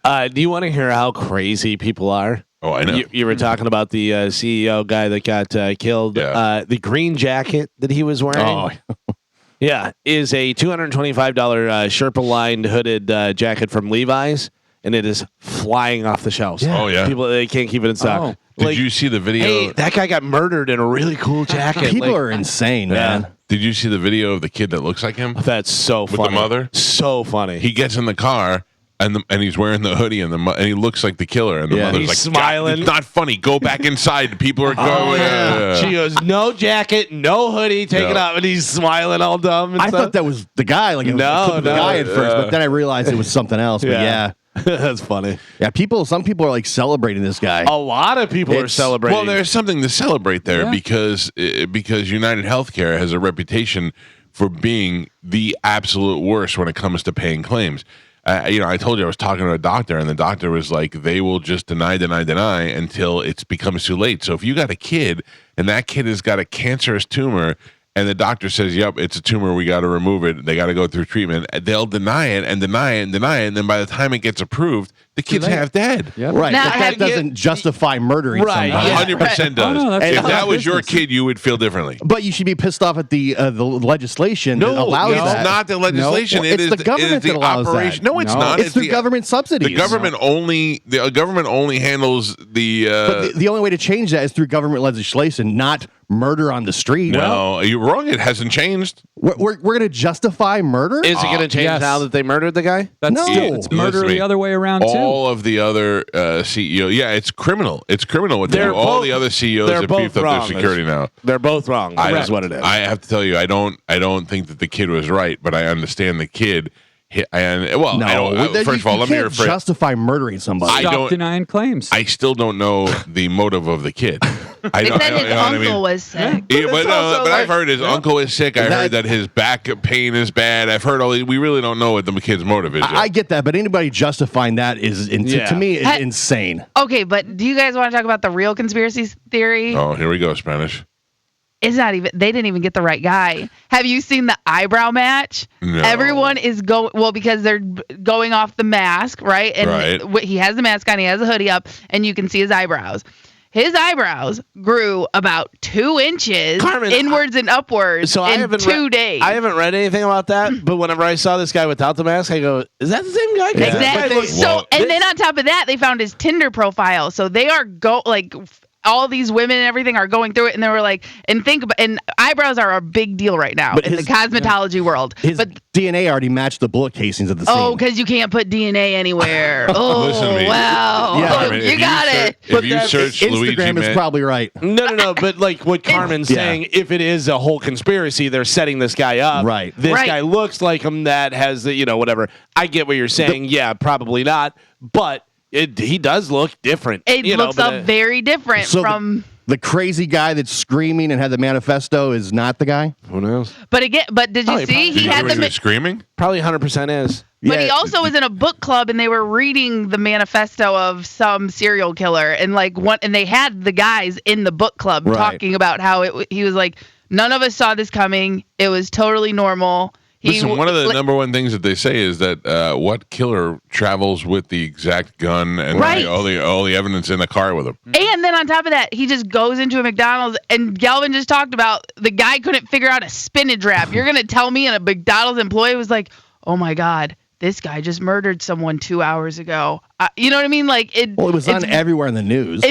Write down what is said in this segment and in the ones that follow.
Do you want to hear how crazy people are? Oh, I know. You were talking about the CEO guy that got killed. Yeah. The green jacket that he was wearing. Yeah, is a $225 Sherpa-lined hooded jacket from Levi's, and it is flying off the shelves. Yeah. Oh, yeah. People, they can't keep it in stock. Did you see the video? Hey, that guy got murdered in a really cool jacket. People are insane, man. Did you see the video of the kid that looks like him? That's so funny. With the mother? So funny. He gets in the car. And he's wearing the hoodie, and he looks like the killer. And the mother's he's like, smiling. It's not funny. Go back inside. People are going. She goes, no jacket, no hoodie, take it off. And he's smiling all dumb. And I thought that was the guy. Like, it was the guy at first, but then I realized it was something else. But yeah. That's funny. Yeah, some people are like celebrating this guy. A lot of people are celebrating. Well, there's something to celebrate there because United Healthcare has a reputation for being the absolute worst when it comes to paying claims. I told you I was talking to a doctor, and the doctor was like, they will just deny until it becomes too late. So if you got a kid, and that kid has got a cancerous tumor, and the doctor says, yep, it's a tumor, we got to remove it, they got to go through treatment, they'll deny it, and then by the time it gets approved, the kid's half dead. Yep. Right, now, but that doesn't justify murdering somebody. 100% does. Oh, no, if that was your kid, you would feel differently. But you should be pissed off at the legislation that allows that. It's not the legislation. Well, it's the government that allows operation. that. No, it's not. It's through government subsidies. The government only handles the. But the only way to change that is through government legislation, not murder on the street. No, you're wrong. It hasn't changed. We're going to justify murder? Is it going to change now that they murdered the guy? It's murder the other way around, too. All of the other CEOs. Yeah, it's criminal. It's criminal what they do. All the other CEOs have beefed up their security now. They're both wrong. That's what it is. I have to tell you, I don't think that the kid was right, but I understand the kid. First of all, let me rephrase. Justify murdering somebody. Stop denying claims. I still don't know the motive of the kid. They said his uncle was sick. Yeah, but I've heard his uncle is sick. I heard that his back pain is bad. I've heard all these. We really don't know what the kid's motive is. I get that, but anybody justifying that is to me is insane. Okay, but do you guys want to talk about the real conspiracy theory? Oh, here we go, Spanish. It's not even. They didn't even get the right guy. Have you seen the eyebrow match? No. Everyone is because they're going off the mask, right? And he has the mask on. He has a hoodie up, and you can see his eyebrows. His eyebrows grew about 2 inches inwards and upwards in 2 days. I haven't read anything about that, but whenever I saw this guy without the mask, I go, "Is that the same guy?" Yeah. Exactly. And then on top of that, they found his Tinder profile. So they are all these women and everything are going through it, and they were like, and eyebrows are a big deal right now in the cosmetology world. His DNA already matched the bullet casings of the scene. Oh, because you can't put DNA anywhere. Oh, listen to me. Wow. Yeah, you got it. If you search Luigi, Instagram is probably right. No, but like what Carmen's saying, if it is a whole conspiracy, they're setting this guy up. Right. This guy looks like him that has the, whatever. I get what you're saying. Yeah, probably not. But he does look different. It looks very different from the crazy guy that's screaming and had the manifesto is not the guy. Who knows? But did you see he had the screaming? Probably 100% is. But he also was in a book club, and they were reading the manifesto of some serial killer, and and they had the guys in the book club talking about how he was like, none of us saw this coming. It was totally normal. Listen, one of the number one things that they say is that what killer travels with the exact gun and all the evidence in the car with him. And then on top of that, he just goes into a McDonald's, and Galvin just talked about the guy couldn't figure out a spinach wrap. You're going to tell me a McDonald's employee was like, oh my God, this guy just murdered someone 2 hours ago. You know what I mean? It was on everywhere in the news.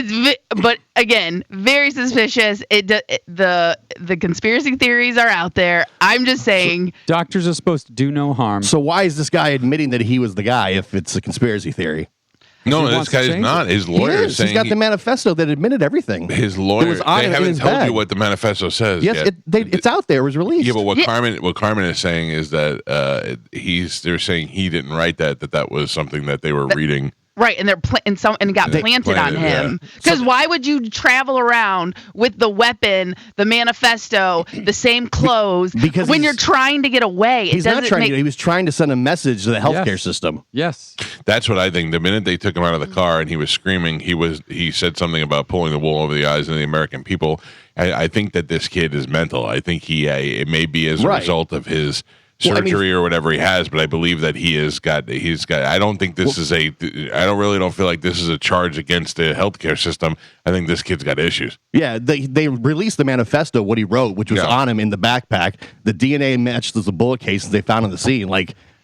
But again, very suspicious. The conspiracy theories are out there. I'm just saying. Doctors are supposed to do no harm. So why is this guy admitting that he was the guy if it's a conspiracy theory? No, this guy is not. His lawyer is saying he's got the manifesto that admitted everything. His lawyer, they haven't told you what the manifesto says. Yes, yet. It's out there. It was released. Yeah, but what Carmen is saying is that they're saying he didn't write that was something that they were reading. Right, and it got planted on him. Because why would you travel around with the weapon, the manifesto, the same clothes when you're trying to get away? He's not trying to. He was trying to send a message to the healthcare system. Yes, that's what I think. The minute they took him out of the car and he was screaming, he said something about pulling the wool over the eyes of the American people. I think that this kid is mental. I think it may be as a result of his surgery or whatever he has, but I believe that he's got. I don't think this is I don't feel like this is a charge against the healthcare system. I think this kid's got issues. Yeah, they released the manifesto, what he wrote, which was on him in the backpack. The DNA matched the bullet casings they found on the scene.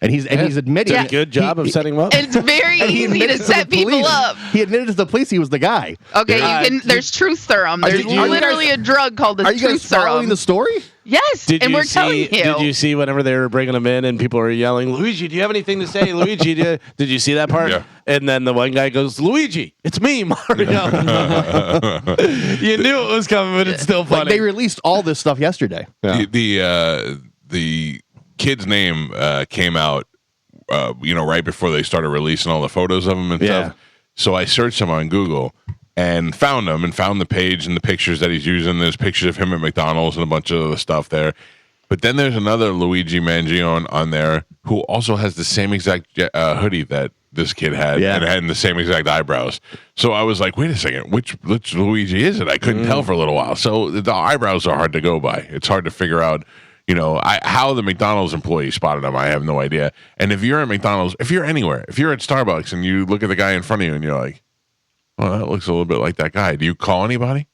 And he's admitted. Did a good job of setting him up. It's very easy to set people up. He admitted to the police he was the guy. Okay, there's truth serum. There's literally a drug called the truth serum. Are you guys following the story? Yes, we're telling you. Did you see whenever they were bringing him in and people were yelling, "Luigi, do you have anything to say?" Luigi, did you see that part? Yeah. And then the one guy goes, "Luigi, it's me, Mario." You knew it was coming, but it's still funny. They released all this stuff yesterday. Yeah. The kid's name came out, right before they started releasing all the photos of him and stuff. So I searched him on Google and found him and found the page and the pictures that he's using. There's pictures of him at McDonald's and a bunch of other stuff there. But then there's another Luigi Mangione on there who also has the same exact hoodie that this kid had and had the same exact eyebrows. So I was like, wait a second, which Luigi is it? I couldn't tell for a little while. So the eyebrows are hard to go by. It's hard to figure out. How the McDonald's employee spotted him, I have no idea. And if you're at McDonald's, if you're anywhere, if you're at Starbucks and you look at the guy in front of you and you're like, oh, that looks a little bit like that guy. Do you call anybody?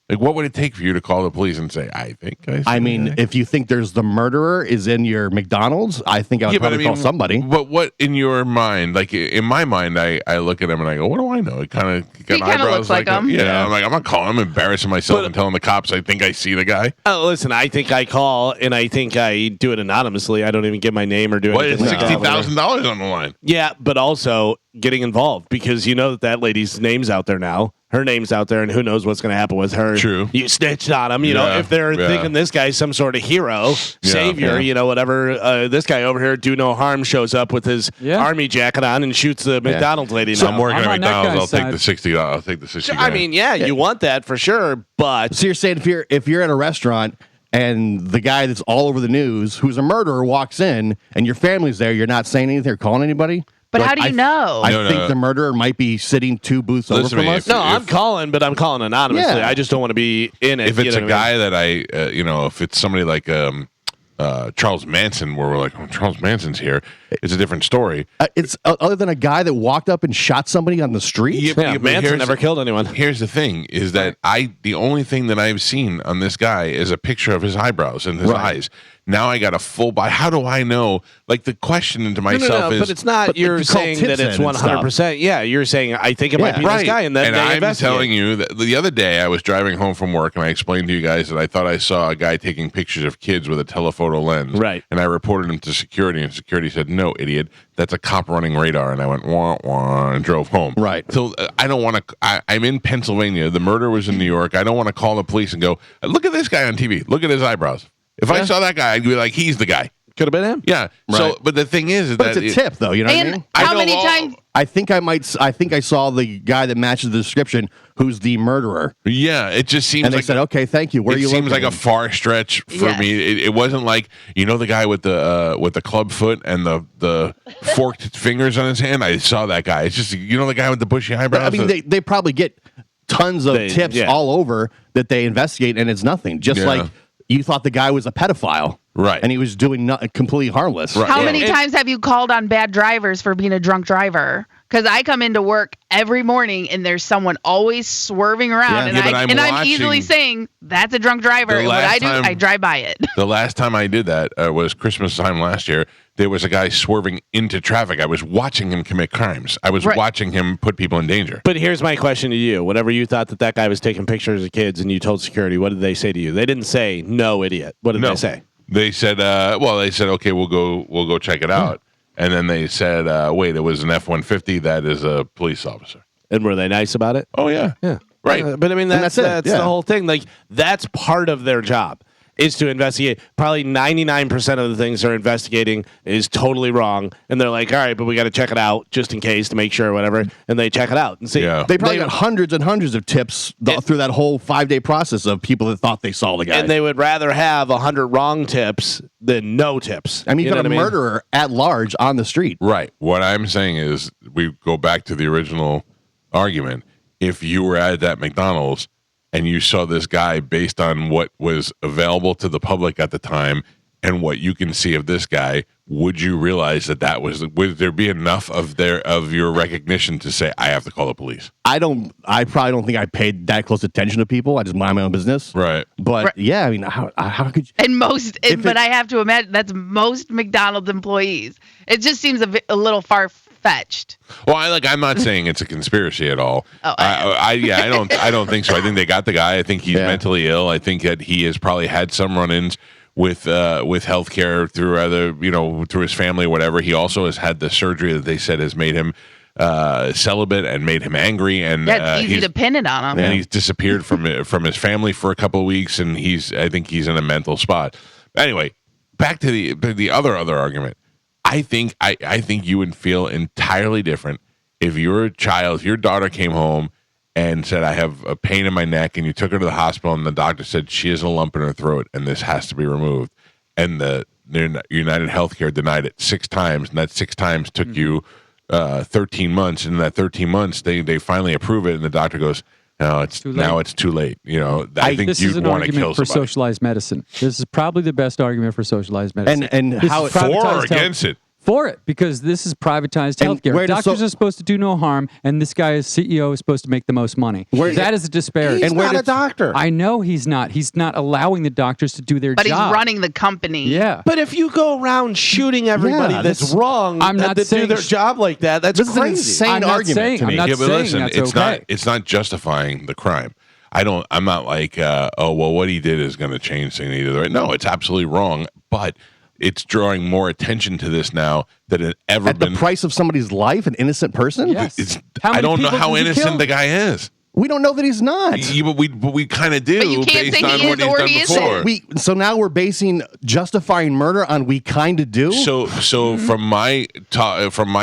What would it take for you to call the police and say, if you think there's the murderer is in your McDonald's, I think I would probably call somebody. But what in your mind, in my mind, I look at him and I go, what do I know? It kind of looks like him. I'm like, I'm not calling him, embarrassing myself and telling the cops I think I see the guy. Oh, listen, I think I call and I think I do it anonymously. I don't even give my name or do anything. What, $60,000 on the line? Yeah, but also getting involved because you know that lady's name's out there now. Her name's out there, and who knows what's going to happen with her. True. You snitched on him. If they're thinking this guy's some sort of hero, savior, whatever. This guy over here, do no harm, shows up with his army jacket on and shoots the McDonald's lady. So I'm working at McDonald's. I'll take the $60. I'll take the $60. I mean, you want that for sure, but so you're saying if you're at a restaurant and the guy that's all over the news, who's a murderer, walks in, and your family's there, you're not saying anything or calling anybody? But how do you know? I think the murderer might be sitting 2 booths over from us. I'm calling, but I'm calling anonymously. I just don't want to be in it. If it's a guy that if it's somebody like Charles Manson, where we're like, oh, Charles Manson's here, it's a different story. It's other than a guy that walked up and shot somebody on the street. Manson never killed anyone. Here's the thing: is that the only thing that I've seen on this guy is a picture of his eyebrows and his eyes. Now I got a full buy. How do I know? The question to myself is, but it's not. You're saying that it's 100%. Yeah, you're saying I think it might be this guy, and then I'm telling you that the other day I was driving home from work and I explained to you guys that I thought I saw a guy taking pictures of kids with a telephoto lens. Right. And I reported him to security, and security said, "No, idiot, that's a cop running radar." And I went wah wah and drove home. Right. So I don't want to. I'm in Pennsylvania. The murder was in New York. I don't want to call the police and go, "Look at this guy on TV. Look at his eyebrows." If I saw that guy, I'd be like, he's the guy. Could have been him. Yeah. Right. So, but the thing is that it's a tip, though. You know what I mean? How many times? I think I saw the guy that matches the description, who's the murderer. Yeah, it just seems. And they said, "Okay, thank you." Where it you? It seems like a far stretch for me. It wasn't like the guy with the club foot and the forked fingers on his hand. I saw that guy. It's just the guy with the bushy eyebrows. But, I mean, they probably get tons of tips all over that they investigate, and it's nothing. Just like. You thought the guy was a pedophile. Right. And he was doing completely harmless. Right. How many times have you called on bad drivers for being a drunk driver? Because I come into work every morning and there's someone always swerving around. I'm easily saying, that's a drunk driver. And what I do, I drive by it. The last time I did that was Christmas time last year. There was a guy swerving into traffic. I was watching him commit crimes. I was watching him put people in danger. But here's my question to you. Whenever you thought that guy was taking pictures of kids and you told security, what did they say to you? They didn't say, "No, idiot." What did they say? They said, okay, we'll go check it out. And then they said, wait, it was an F-150. That is a police officer. And were they nice about it? Oh, yeah. Yeah. Right. But I mean, that's the whole thing. That's part of their job. Is to investigate. Probably 99% of the things they're investigating is totally wrong, and they're like, "All right, but we got to check it out just in case to make sure, or whatever." And they check it out and see. Yeah. They probably got hundreds and hundreds of tips through that whole 5-day process of people that thought they saw the guy. And they would rather have 100 wrong tips than no tips. I mean, you got a murderer at large on the street. Right. What I'm saying is, we go back to the original argument. If you were at that McDonald's and you saw this guy based on what was available to the public at the time, and what you can see of this guy, would you realize would there be enough of your recognition to say, I have to call the police? I probably don't think I paid that close attention to people. I just mind my own business. Right. But yeah, I mean, how could you? And but I have to imagine that's most McDonald's employees. It just seems a little far-fetched. Well, I'm not saying it's a conspiracy at all. Oh, I don't think so. I think they got the guy. I think he's mentally ill. I think that he has probably had some run-ins with healthcare through his family, whatever. He also has had the surgery that they said has made him celibate and made him angry, and it's easy to pin it on him. And he's disappeared from his family for a couple of weeks, and I think he's in a mental spot. Anyway, back to the other argument. I think you would feel entirely different if your daughter came home and said, I have a pain in my neck, and you took her to the hospital, and the doctor said she has a lump in her throat, and this has to be removed. And the United Healthcare denied it 6 times, and that 6 times took you 13 months. And in that 13 months, they finally approve it, and the doctor goes, no, it's too late. I think you'd want to kill somebody. For socialized medicine. This is probably the best argument for socialized medicine. And how for or against it? For it, because this is privatized healthcare. Doctors are supposed to do no harm, and this guy as CEO is supposed to make the most money. That is a disparity. He's not a doctor. I know he's not. He's not allowing the doctors to do their but job. But he's running the company. Yeah. But if you go around shooting everybody that's wrong, I'm not that do their job like that, that's this crazy. Is an insane argument to me. I'm not saying listen, that's it's okay. It's not justifying the crime. I'm not like, what he did is going to change things either. Right? No, it's absolutely wrong, but it's drawing more attention to this now than it ever at been. The price of somebody's life, an innocent person? Yes. I don't know how innocent the guy is. We don't know that he's not. But we kind of do. But you can't based say on he what is or he he's done before. So now we're justifying murder on we kind of do? So from my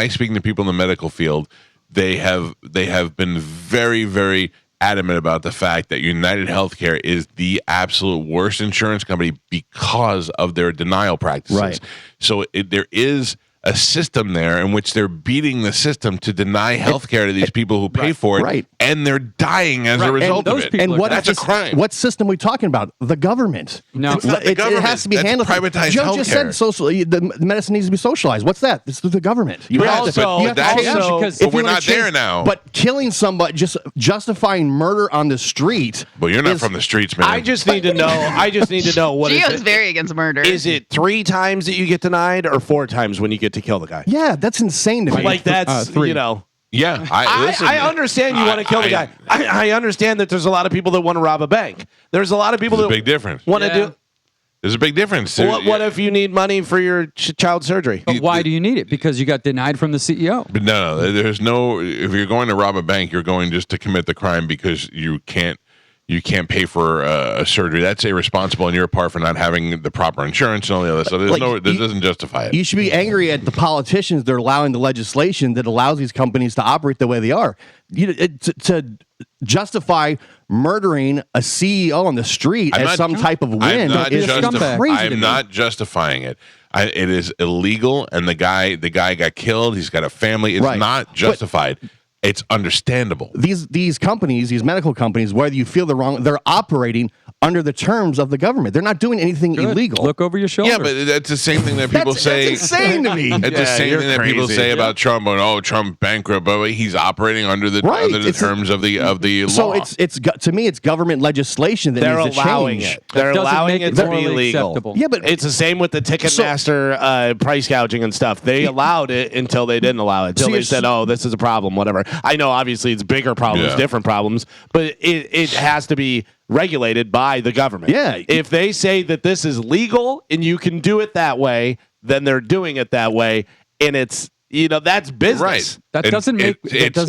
speaking to people in the medical field, they have been very, very adamant about the fact that United Healthcare is the absolute worst insurance company because of their denial practices. Right. So there is a system there in which they're beating the system to deny health care to these people who pay for it, right. and they're dying as a result of it. And that's a crime. What system are we talking about? The government. No, it's not the government. It has to be that's handled. privatized Joe just said the medicine needs to be socialized. What's that? It's the government. But we're not there now. But killing somebody, just justifying murder on the street. Well, you're not from the streets, man. I just need to know what Gio's very against murder. Is it 3 times that you get denied or 4 times when you get to kill the guy? Yeah, that's insane to me. Like that's 3. Yeah, I understand you want to kill the guy. I understand that there's a lot of people that want to rob a bank. There's a lot of people that big difference. Want to do. There's a big difference. What if you need money for your child surgery? But why do you need it? Because you got denied from the CEO. But no, there's no. If you're going to rob a bank, you're going just to commit the crime because you can't pay for a surgery. That's irresponsible on your part for not having the proper insurance and all the other stuff. This doesn't justify it. You should be angry at the politicians that are allowing the legislation that allows these companies to operate the way they are. To justify murdering a CEO on the street as some type of win is crazy. I'm not justifying it. It is illegal, and the guy got killed. He's got a family. It's not justified. It's understandable. These companies, these medical companies, whether you feel they're wrong, they're operating under the terms of the government. They're not doing anything illegal. Look over your shoulder. Yeah, but that's the same thing that people say. That's insane to me. It's the same thing that people say about Trump. And, Trump bankrupt, but he's operating under the terms of the law. So it's to me, it's government legislation that needs to change. They're allowing it to be illegal. Acceptable. Yeah, but it's the same with the Ticketmaster price gouging and stuff. They allowed it until they didn't allow it. Until they said, "Oh, this is a problem." Whatever. I know, obviously, it's bigger problems, different problems, but it has to be regulated by the government. Yeah. If they say that this is legal and you can do it that way, then they're doing it that way, and it's that's business. Right. That doesn't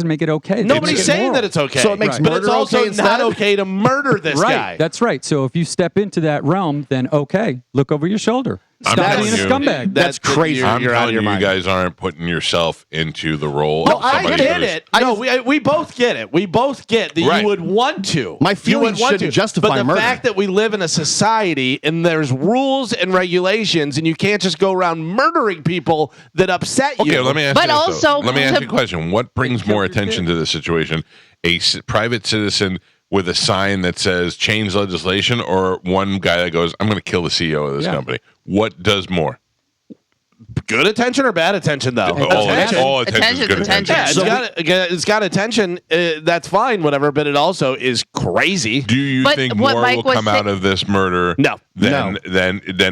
make it okay. Nobody's saying that it's okay. So it makes but murder it's also okay instead? not okay to murder this guy. That's right. So if you step into that realm, then look over your shoulder. Stop being a scumbag. That's crazy. You're out of your mind. You guys aren't putting yourself into the role. No, of somebody I get it. No, we both get it. We both get that you would want to. My feelings shouldn't justify murder. But the fact that we live in a society and there's rules and regulations, and you can't just go around murdering people that upset you. Okay, let me ask But you this, also, let me ask you a question. What brings more attention to the situation? A private citizen with a sign that says change legislation, or one guy that goes, I'm going to kill the CEO of this company? What does more? Good attention or bad attention, though? All attention is good attention. Yeah, it's got attention. That's fine, whatever. But it also is crazy. Do you think more will come out of this murder? No. Than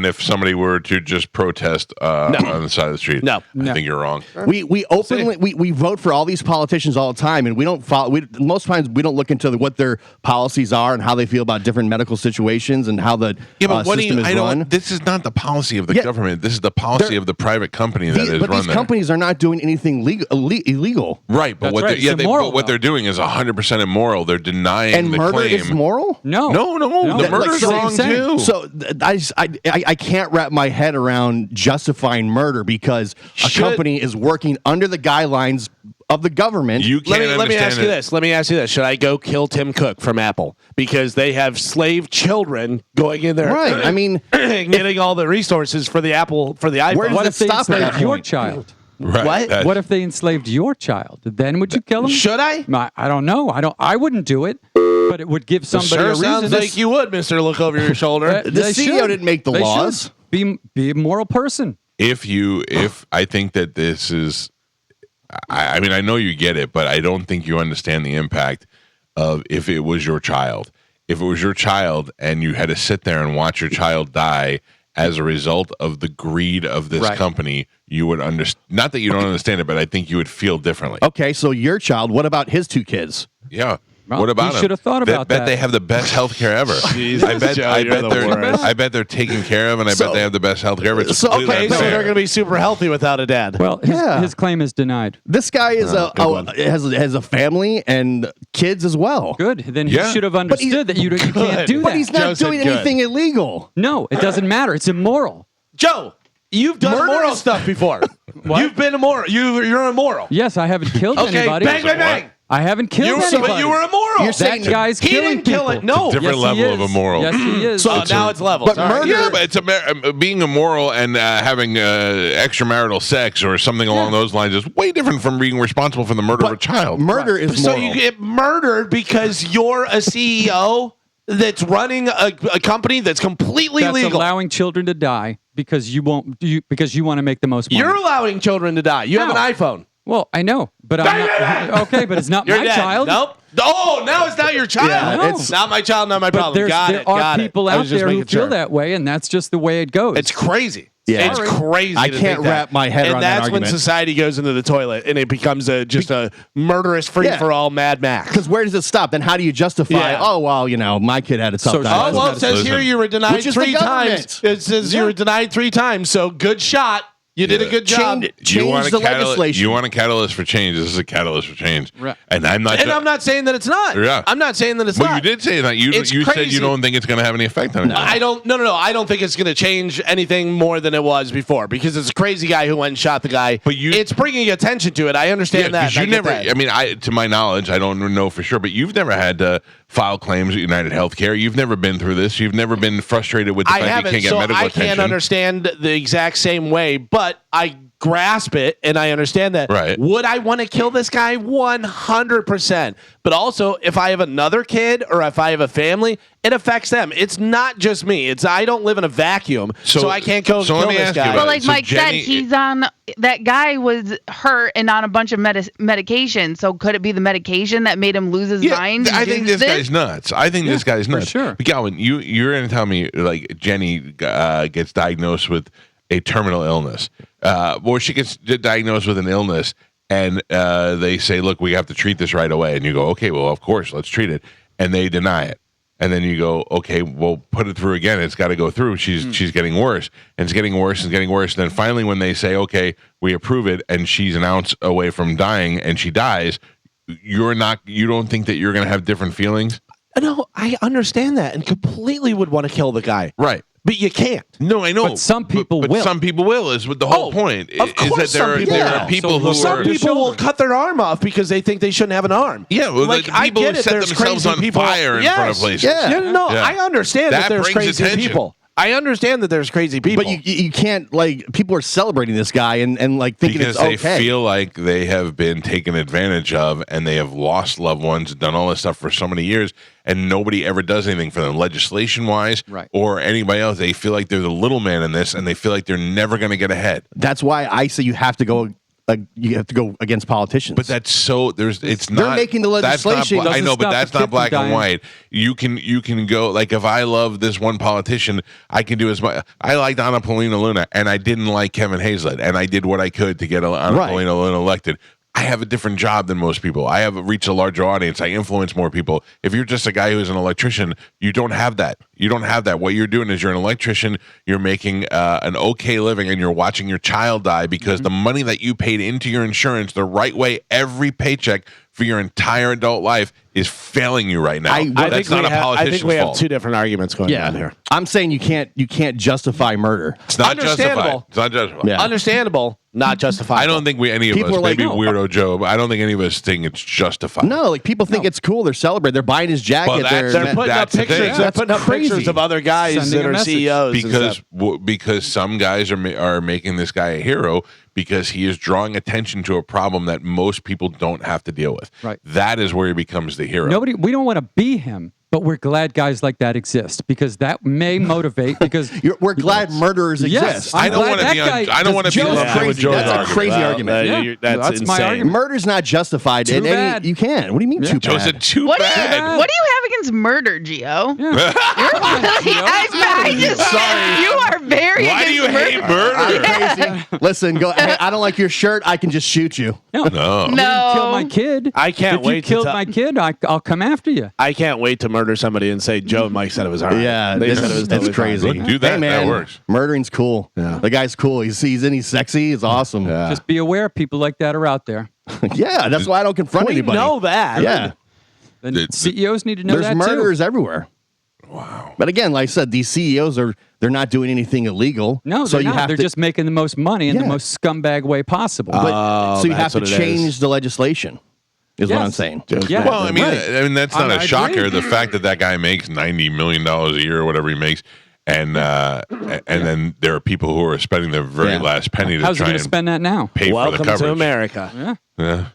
if somebody were to just protest on the side of the street? No. I think you're wrong. We openly we vote for all these politicians all the time, and we don't follow. Most times we don't look into what their policies are and how they feel about different medical situations and how the system is run. This is not the policy of the government. This is the policy of the private company that is run there. But these companies are not doing anything illegal. Right, but what they're doing is 100% immoral. They're denying the claim. And murder is moral? No. The murder's wrong too. So I can't wrap my head around justifying murder because a company is working under the guidelines of the government. Let me ask you this. Should I go kill Tim Cook from Apple because they have slave children going in there? Right. I mean, getting all the resources for the Apple for the iPhone. What if they enslaved your child? Right. What if they enslaved your child? Then would you kill him? Should I? I don't know. I wouldn't do it, but it would give somebody a reason. Sounds like you would, Mister. Look over your shoulder. The CEO didn't make the laws. Be a moral person. If I think that this is, I mean, I know you get it, but I don't think you understand the impact of if it was your child. If it was your child and you had to sit there and watch your child die as a result of the greed of this company, you would understand. Not that you don't understand it, but I think you would feel differently. Okay, so your child, what about his 2 kids? Yeah. What about them? You should have thought about that. I bet they have the best health care ever. I bet they're taken care of, and I bet they have the best health care ever. So they're going to be super healthy without a dad. Well, his claim is denied. This guy is has a family and kids as well. Good. Then he should have understood that you can't do that. But he's not doing anything illegal. No, it doesn't matter. It's immoral. Joe, you've done immoral stuff before. You've been immoral. You're immoral. Yes, I haven't killed anybody. Bang, bang, bang. I haven't killed anybody. But you were immoral. You're saying that guy's killing didn't kill people. it. No. Different level of immoral. Yes, he is. So now it's levels. But murder. Yeah, but it's being immoral and having extramarital sex or something along those lines is way different from being responsible for the murder of a child. Murder is moral. So you get murdered because you're a CEO that's running a company that's completely legal. That's allowing children to die because you want to make the most money. You're allowing children to die. You have an iPhone. Well, I know, but I'm not. Okay, but it's not my child. Nope. Oh, now it's not your child. Yeah, it's not my child, not my problem. There are people out there who feel that way, and that's just the way it goes. It's crazy. Yeah. It's crazy. I can't wrap my head around that argument. And that's when society goes into the toilet and it becomes just a murderous free-for-all Mad Max. Because where does it stop? Then how do you justify, my kid had a tough time. It says here you were denied 3 times. It says you were denied 3 times, so good shot. You did a good job. Change the legislation. You want a catalyst for change. This is a catalyst for change. Right. And I'm not saying that it's not. Yeah. I'm not saying that it's not. Well, you did say that. You said you don't think it's going to have any effect on it. I don't. No. I don't think it's going to change anything more than it was before because it's a crazy guy who went and shot the guy. But it's bringing attention to it. I understand that. You never. I mean, to my knowledge, I don't know for sure, but you've never had to file claims at United Healthcare. You've never been through this. You've never been frustrated with the fact you can't get medical attention. I can't understand the exact same way, but I grasp it and I understand that. Right. Would I want to kill this guy? 100%. But also, if I have another kid or if I have a family, it affects them. It's not just me. I don't live in a vacuum, so I can't go kill this guy. But like Mike said, he's on. That guy was hurt and on a bunch of medication. So could it be the medication that made him lose his mind? I think this guy's nuts. This guy's nuts. For sure. But Galvin, you're going to tell me like Jenny gets diagnosed with a terminal illness, or she gets diagnosed with an illness, and they say, "Look, we have to treat this right away." And you go, "Okay, well, of course, let's treat it." And they deny it. And then you go, "Okay, well, put it through again. It's got to go through." She's getting worse, and it's getting worse, and getting worse. And then finally, when they say, "Okay, we approve it," and she's an ounce away from dying, and she dies, you don't think that you're going to have different feelings? No, I understand that, and completely would want to kill the guy. Right. But you can't. No, I know. But some people will. Some people will. Is what the whole point. Of course, there are people who some people will cut their arm off because they think they shouldn't have an arm. Yeah, well, like the people who set themselves on fire in front of places. I understand that there's crazy people. I understand that there's crazy people, but you can't like people are celebrating this guy and like thinking because it's okay. they feel like they have been taken advantage of and they have lost loved ones, done all this stuff for so many years, and nobody ever does anything for them, legislation wise, or anybody else. They feel like they're the little man in this, and they feel like they're never going to get ahead. That's why I say you have to go. You have to go against politicians. But that's so it's not. They're making the legislation. I know, but stop that's the not kid black from and dying. white. You can go like if I love this one politician, I can do as much. I liked Anna Paulina Luna, and I didn't like Kevin Hazlett, and I did what I could to get Anna Paulina Luna elected. I have a different job than most people. I have reached a larger audience. I influence more people. If you're just a guy who's an electrician, you don't have that. You don't have that. What you're doing is you're an electrician. You're making an okay living, and you're watching your child die because the money that you paid into your insurance the right way every paycheck for your entire adult life is failing you right now. That's not a politician's I think we have fault. two different arguments going on here. I'm saying you can't justify murder. It's not justified. It's not justified. Yeah. Understandable, not justifiable. I don't think any of People us, are like, maybe no. Weirdo Joe, but I don't think any of us think it's justified. No, like people think it's cool. They're celebrating. They're buying his jacket. Well, They're putting up That's the pictures. thing. They're That's putting up crazy. pictures of other guys Sending that a are message. CEOs. and stuff. Because some guys are making this guy a hero because he is drawing attention to a problem that most people don't have to deal with. Right. That is where he becomes the hero. We don't want to be him, but we're glad guys like that exist because that may motivate. Because we're glad murderers Yes, exist. I don't want to be on. I don't want to be Joe's lumped in with crazy. Joe's That's a argument. crazy argument. That's That's my insane. argument. Murder's not justified. Too in any, bad. you can't. What do you mean too Joe bad? said too What bad. do you have against murder, Gio? I just Sorry. you are very Why do against you hate murder. I'm murder? crazy. Listen, go. Hey, I don't like your shirt. I can just shoot you. No. No. Kill my kid. I can't if wait you to killed tell- my kid, I'll come after you. I can't wait to murder somebody and say Joe and Mike said it was all right. Yeah, They it's, said it was totally it's crazy. Look, do that. Hey, man, That works. Murdering's cool. Yeah. The guy's cool. He's sexy. He's awesome. Yeah, Just be aware people like that are out there. that's why I don't confront We anybody. know that. Yeah, The CEOs need to know there's that murderers too. everywhere. Wow. But again, like I said, these CEOs they're not doing anything illegal. No, so they're you not. have They're to, just making the most money in the Yeah. most scumbag way possible. so you have that's to what it change is. the legislation. Is what Yes. I'm saying. Yeah. Well, I mean, Right. that's not I a agree. shocker. The fact that guy makes $90 million a year or whatever he makes, and then there are people who are spending their very Yeah. last penny to How's he try going and to spend that now? pay for the Welcome coverage. to America. Yeah. Yeah.